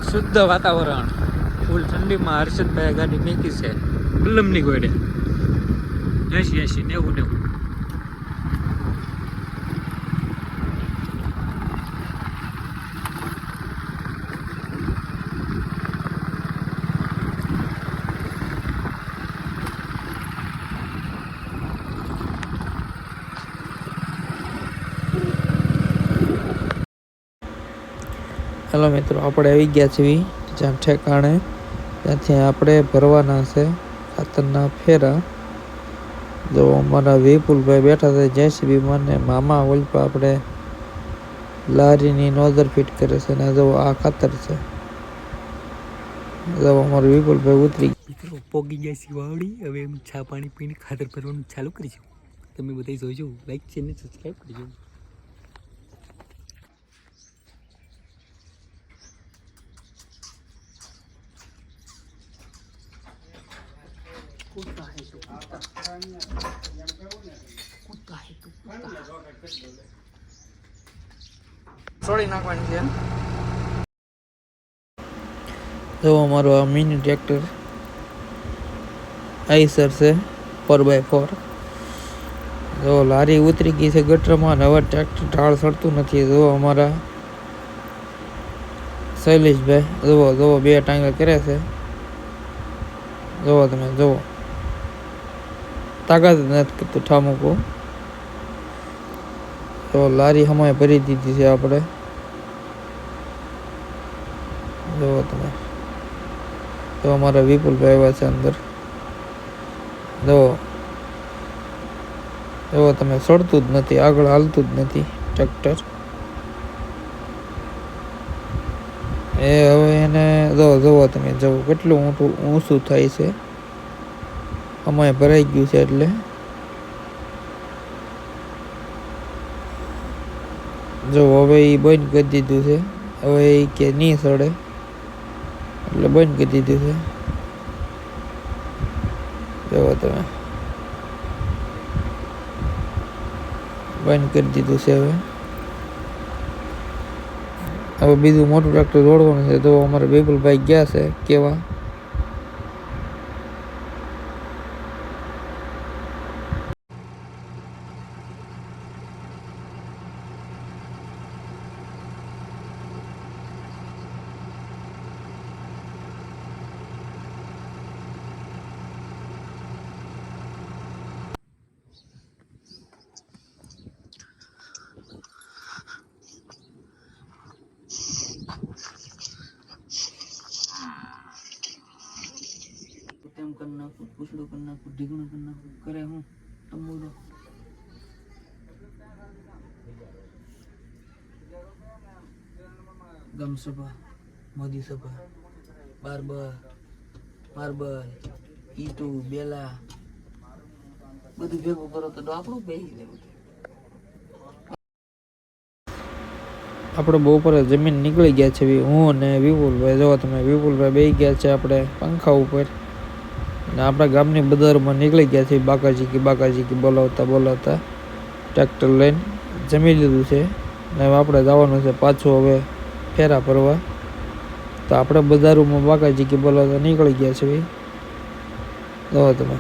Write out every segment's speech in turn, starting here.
શુદ્ધ વાતાવરણ, ફૂલ ઠંડીમાં હર્ષદભાઈ ગાડી મેકી છે ગુલમની ગોળે 80 90. હેલો મિત્રો, આપણે આવી ગયા છીએ જ્યાં ઠેકાણે, ત્યાંથી આપણે ભરવાના છે ખાતરના ફેરા. જો અમારા વિપુલભાઈ બેઠા છે જેસીબીમાં, ને મામા ઓલપા આપણે લારીની નોઝર ફિટ કરે છે. ને જો આ ખાતર છે, જો અમારા વિપુલભાઈ ઉતરી મિત્રો પોગી ગયા છે વાવડી. હવે એમ ચા પાણી પીને ખાતર ભરવાનું ચાલુ કરીશું. તમે બધા જોજો, લાઈક છે ને સબસ્ક્રાઈબ કરજો. कुत्ता है तो छोड़ी नाखवानी છે. જો અમારો આ મિની ટ્રેક્ટર આઈસર છે 4x4. જો લારી ઉતરી ગઈ છે ગટરમાં, હવે ટ્રેક્ટર ઢાળ ચડતું નથી. જો અમારા શૈલેષભાઈ જુઓ બે ટાંગા કરે છે. જુઓ તમે જુઓ, તાકાત નથી કરતું ઠામુકો. તો લારી હમાય ભરી દીધી છે આપણે. જુઓ તમે, તો અમારા વિપુલભાઈ આવ્યા છે અંદર. જુઓ તમે, સડતું જ નથી, આગળ હાલતું જ નથી ટ્રેક્ટર. એ હવે એને જુઓ તમે, જુઓ કેટલું ઊંચું થાય છે. અમાય ભરાઈ ગયું છે એટલે જો હવે એ બંધ કરી દીધું છે. હવે એ કે નહીં સડે એટલે બંધ કરી દીધું છે. જુઓ તમે, બંધ કરી દીધું છે. હવે બીજું મોટું ટ્રેક્ટર દોડવાનું છે. તો અમારા વિપુલભાઈ ગયા છે કેવા. તેમ કરી નાખું, પૂછડું કરી નાખું, ઢીકણું કરી નાખું, કરે હું તંબુરો. ગમ સભા, મોદી સભા, માર્બલ, ઈટુ, બેલા બધું ભેગું કરો તો આપણું બેસી દેવું. આપણે બપોરે જમીન નીકળી ગયા છે હું અને વિપુલભાઈ. જો તમે, વિપુલભાઈ બેસી ગયા છે આપણે પંખા ઉપર, ને આપણા ગામની બજારમાં નીકળી ગયા છે બાકાજી બોલાવતા ટ્રેક્ટર લઈને. જમી લીધું છે ને હવે આપણે જવાનું છે પાછું હવે ફેરા ભરવા. તો આપણે બજારોમાં બાકાજી બોલાવતા નીકળી ગયા છે. જો તમે,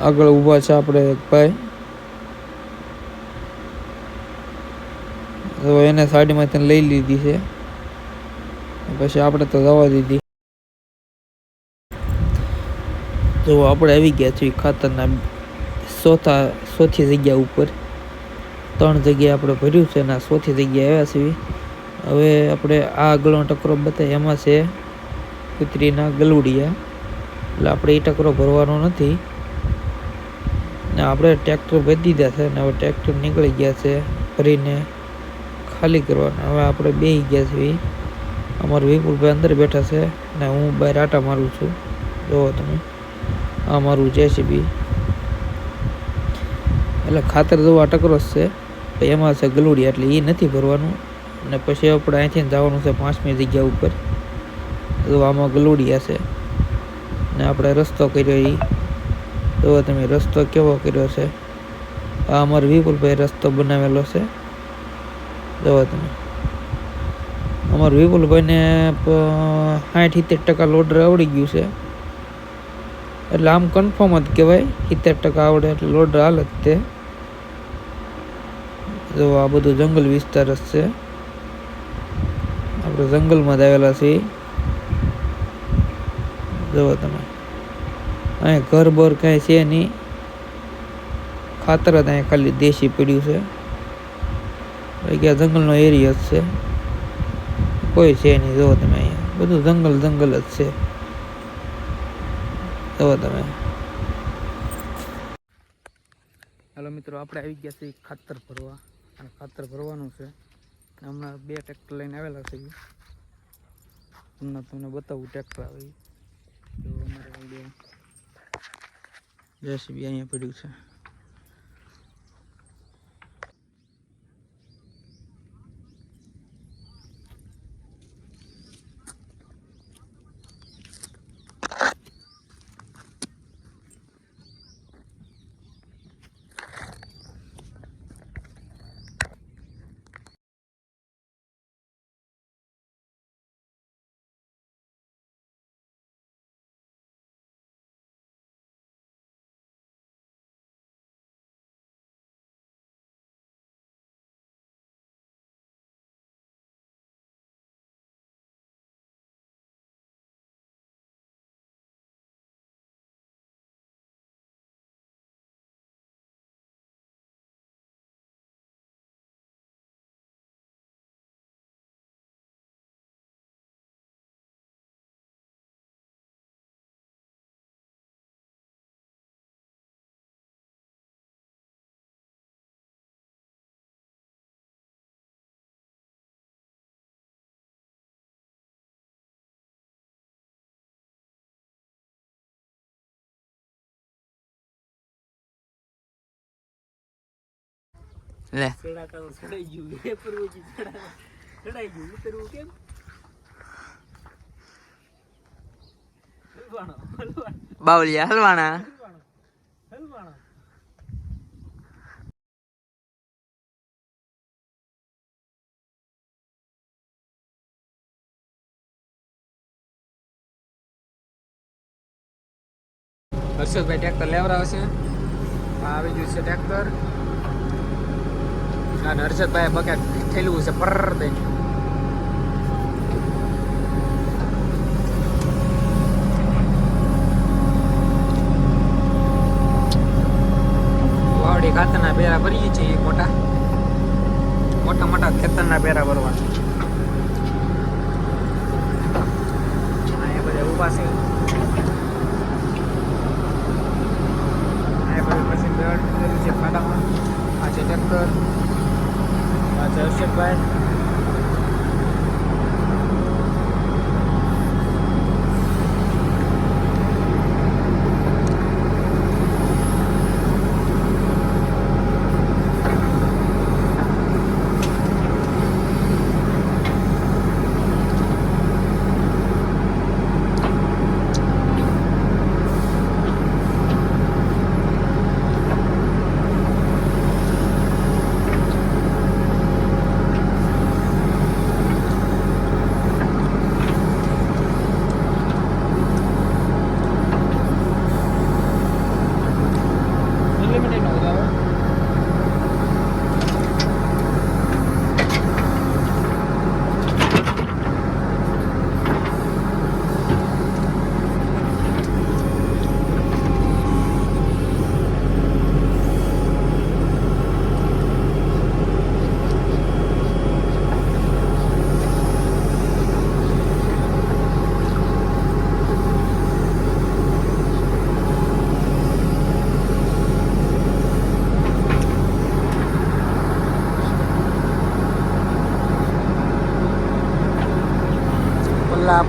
આગળ ઊભા છે આપણે એક ભાઈ. તો એને સાડીમાંથી લઈ લીધી છે, પછી આપણે તો જવા દીધી. જો આપણે આવી ગયા છીએ ખાતરના ચોથી જગ્યા ઉપર. 3 જગ્યાએ આપણે ભર્યું છે ને ચોથી જગ્યાએ આવ્યા છીએ. હવે આપણે આ આગળનો ટકરો બતાય, એમાં છે કૂતરીના ગલુડિયા, એટલે આપણે એ ટકરો ભરવાનો નથી. ને આપણે ટ્રેક્ટર ભરી દીધા છે ને હવે ટ્રેક્ટર નીકળી ગયા છે ભરીને ખાલી કરવાના. હવે આપણે બેસી ગયા છીએ. અમારા વિપુલભાઈ અંદર બેઠા છે ને હું બહાર આટા મારું છું. જુઓ તમે, આ મારું જેસીબી, એટલે ખાતર જેવા ટકરો છે, એમાં છે ગલુડિયા, એટલે એ નથી ભરવાનું. અને પછી આપણે અહીંથી જવાનું છે 5મી જગ્યા ઉપર. તો આમાં ગલુડિયા છે ને આપણે રસ્તો કર્યો એ તો તમે રસ્તો કેવો કર્યો છે. આ અમારો વિપુલભાઈ રસ્તો બનાવેલો છે. જોવો તમે અમારું વિપુલભાઈને 60-70% લોડર આવડી ગયું છે. એટલે આમ કન્ફર્મ જ કહેવાય 70% આવડે એટલે લોડર હાલે જ તે. જો આ બધું જંગલ વિસ્તાર જ છે. આપણે જંગલમાં જ આવેલા છીએ. જુઓ તમે અહીંયા ઘર બર કાંઈ છે નહીં. ખાતર જ અહીંયા ખાલી દેશી પડ્યું છે. કે જંગલનો એરિયા જ છે. કોઈ છે નહીં. જુઓ તમે અહીંયા બધું જંગલ જ છે. જુઓ તમે. હાલો મિત્રો, આપણે આવી ગયા છીએ ખાતર ભરવા. અને ખાતર ભરવાનું છે. હમણાં 2 ટ્રેક્ટર લઈને આવેલા છે. હમણાં તમને બતાવું ટ્રેક્ટર આવે તો અમારે જેસીબી અહીંયા પડ્યું છે. લે ચડાઈ ગયું એ પરવજી ચડાઈ ગયું ઉતરવું કેમ બાવલિયા હલવાણા હર્ષદભાઈ ટ્રેક્ટર લેવડાવશે. આવી ગયું છે ટ્રેક્ટર. અને હર્ષદભાઈ બકેટ થયેલું છે પર દઈને. વાવડી ખાતરના બેરા ભરીએ છીએ. મોટા ખેતરના બેરા ભરવા અહીંયા બધા ઊભા છે. પછી બેડ છે ખાડામાં. આ છે ટ્રેક્ટર. આ છે હર્ષદભાઈ.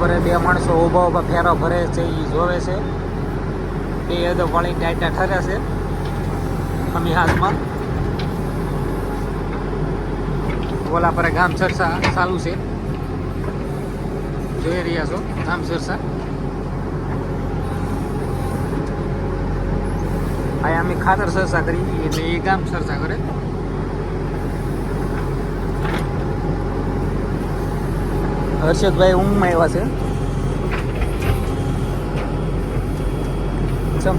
પર બે માણસો ઊભા ફેરો ભરે છે. એ જોવે છે. બે તો વળી ટાઈટા ઠરે છે અમી હાથમાં. ઓલા પર ગામ ચર્ચા ચાલુ છે. જોઈ રહ્યા છો ગામ સરસા. અહીંયા અમે ખાતર સરસા કરી એટલે એ ગામ સરસા કરે. હર્ષદભાઈ ઊંઘમાં આવ્યા છે.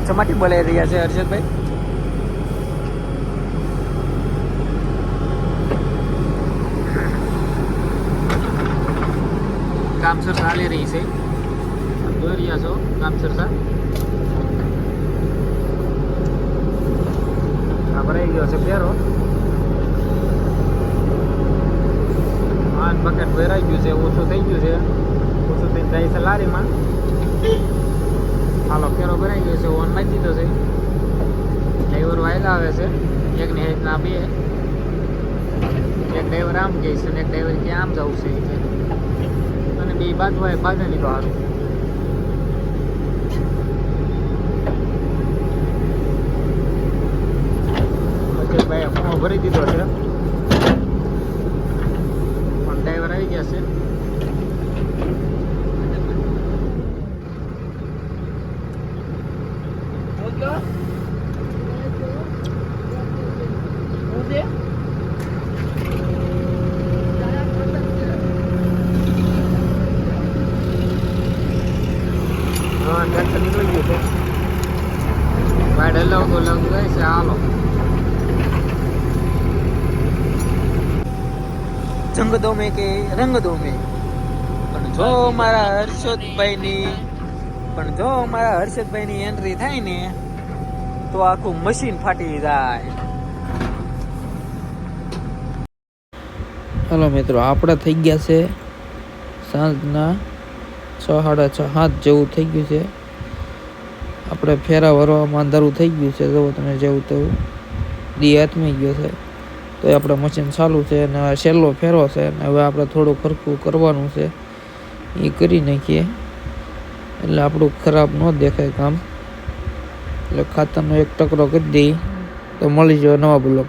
ચમાટી બોલાઈ રહ્યા છે હર્ષદભાઈ. ગામ સરસા ચાલી રહી છે. જોઈ રહ્યા છો ગામ સરસા. આ ભરાઈ ગયો છે પેરો. બકેટ ભરાઈ ગયું છે. ઓછું થઈ ગયું છે. ઓછું થઈને જાય છે લારીમાં. હાલો પેરો ભરાઈ ગયો છે. ઓન નાખી દીધો છે. ડ્રાઈવર વાયલા આવે છે. એકની હેઠના બે. એક ડ્રાઈવર આમ કહે છે ને એક ડ્રાઈવર કે આમ જવું છે. અને બે બાજુ હોય બાજુ લીધો હારું. ભાઈ ફોર્મ ભરી દીધો છે. પણ ડ્રાઈવર આવી ગયા છે. હા ટ્રેક્ટર નીકળી ગયું છે. ભાઈ હલાવતો લાગુ જાય છે. હાલો જંગ દો મેં કે રંગ દો મેં. પણ જો મારા હર્ષદભાઈની એન્ટ્રી થાય ને તો આખું મશીન ફાટી જાય. હલો મિત્રો, આપણે થઈ ગયા છે સાંજના 6, 6:30, 7 જેવું થઈ ગયું છે. આપણે ફેરા ભરવામાં અંધારું થઈ ગયું છે. જો તમે જેવું તેવું દી હાથમાં ગયો છે. તો એ આપણે મશીન ચાલુ છે અને છેલ્લો ફેરો છે. અને હવે આપણે થોડું ખરખું કરવાનું છે. એ કરી નાખીએ એટલે આપણું ખરાબ ન દેખાય કામ. એટલે ખાતરનો એક ટકરો કરી દઈએ તો મળી જાય નવા બ્લોક.